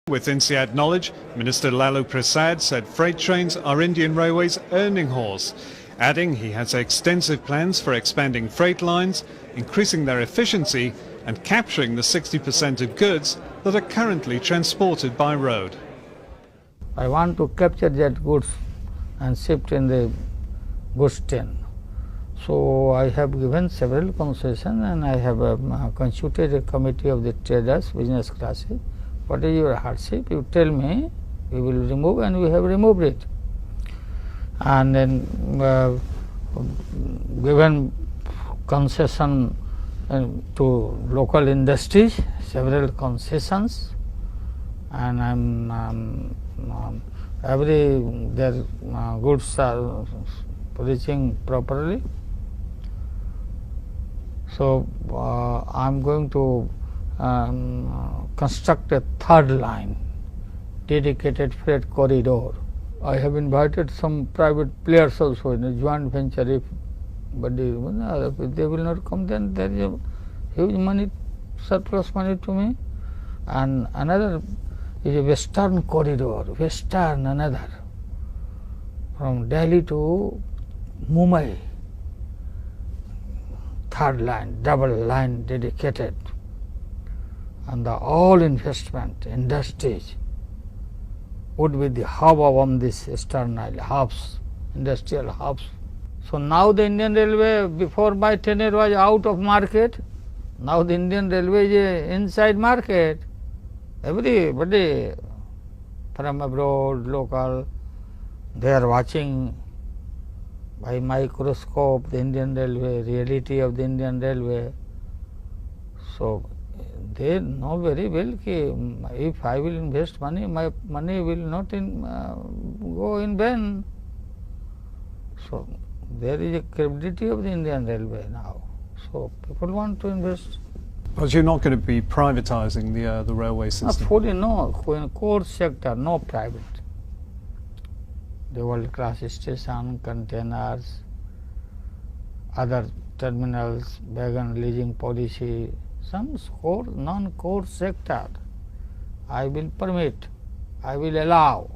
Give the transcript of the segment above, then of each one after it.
With INSEAD knowledge, Minister Lalu said freight trains are Indian Railways' earning horse, adding he has extensive plans for expanding freight lines, increasing their efficiency and capturing the 60% of goods that are currently transported by road. I want to capture that goods and shift in the goods train. So I have given several concessions and I have constituted a committee of the traders, business classes. What is your hardship? You tell me, we will remove, and we have removed it. And then given concession to local industries, several concessions, and their goods are reaching properly. So I am going to construct a third line, dedicated freight corridor. I have invited some private players also in a joint venture. If they will not come, then there is a huge money, surplus money to me. And another is a western corridor, another, from Delhi to Mumbai. Third line, double line dedicated. And all investment industries would be the hub on this external hubs, industrial hubs. So now the Indian Railway, before my tenure, was out of market. Now the Indian Railway is inside market. Everybody from abroad, local, they are watching by microscope the Indian Railway, reality of the Indian Railway. So they know very well that if I will invest money, my money will not go in vain. So there is a credibility of the Indian Railway now. So people want to invest. But you're not going to be privatizing the railway system? Fully no. In core sector, no private. The world-class station, containers, other terminals, wagon leasing policy, some non-core sector, I will permit, I will allow,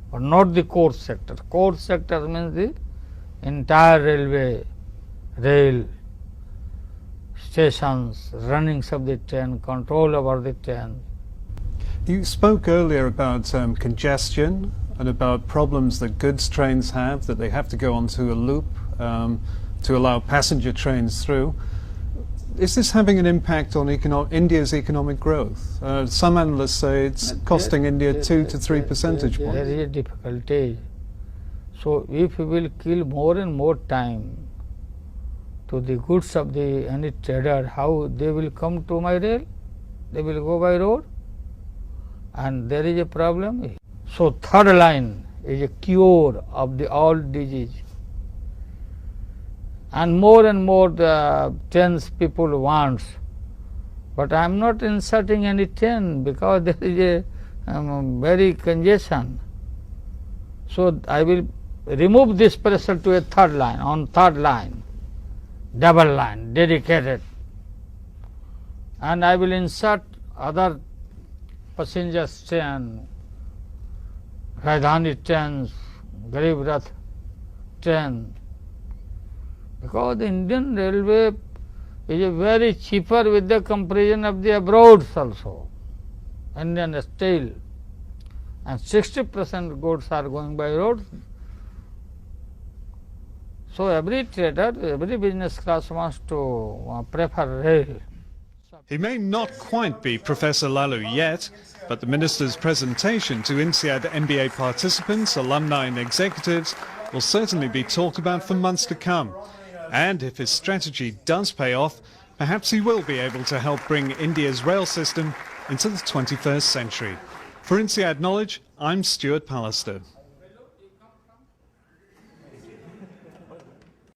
but not the core sector. Core sector means the entire railway, rail, stations, runnings of the train, control over the train. You spoke earlier about congestion and about problems that goods trains have, that they have to go onto a loop to allow passenger trains through. Is this having an impact on India's economic growth? Some analysts say it's costing India 2 to 3 percentage points. There is a difficulty. So if we will kill more and more time to the goods of any trader, how they will come to my rail? They will go by road, and there is a problem. So third line is a cure of all disease. And more the trains people want, but I am not inserting any train because there is a very congestion. So I will remove this pressure to a third line, on third line, double line, dedicated, and I will insert other passenger train, Rajdhani trains, Garib Rath train. Because the Indian Railway is a very cheaper with the comparison of the abroad also, Indian steel, and 60% goods are going by road. So every trader, every business class wants to prefer rail. He may not quite be Professor Lalu yet, but the Minister's presentation to INSEAD MBA participants, alumni and executives will certainly be talked about for months to come. And if his strategy does pay off, perhaps he will be able to help bring India's rail system into the 21st century. For INSEAD Knowledge, I'm Stuart Pallister.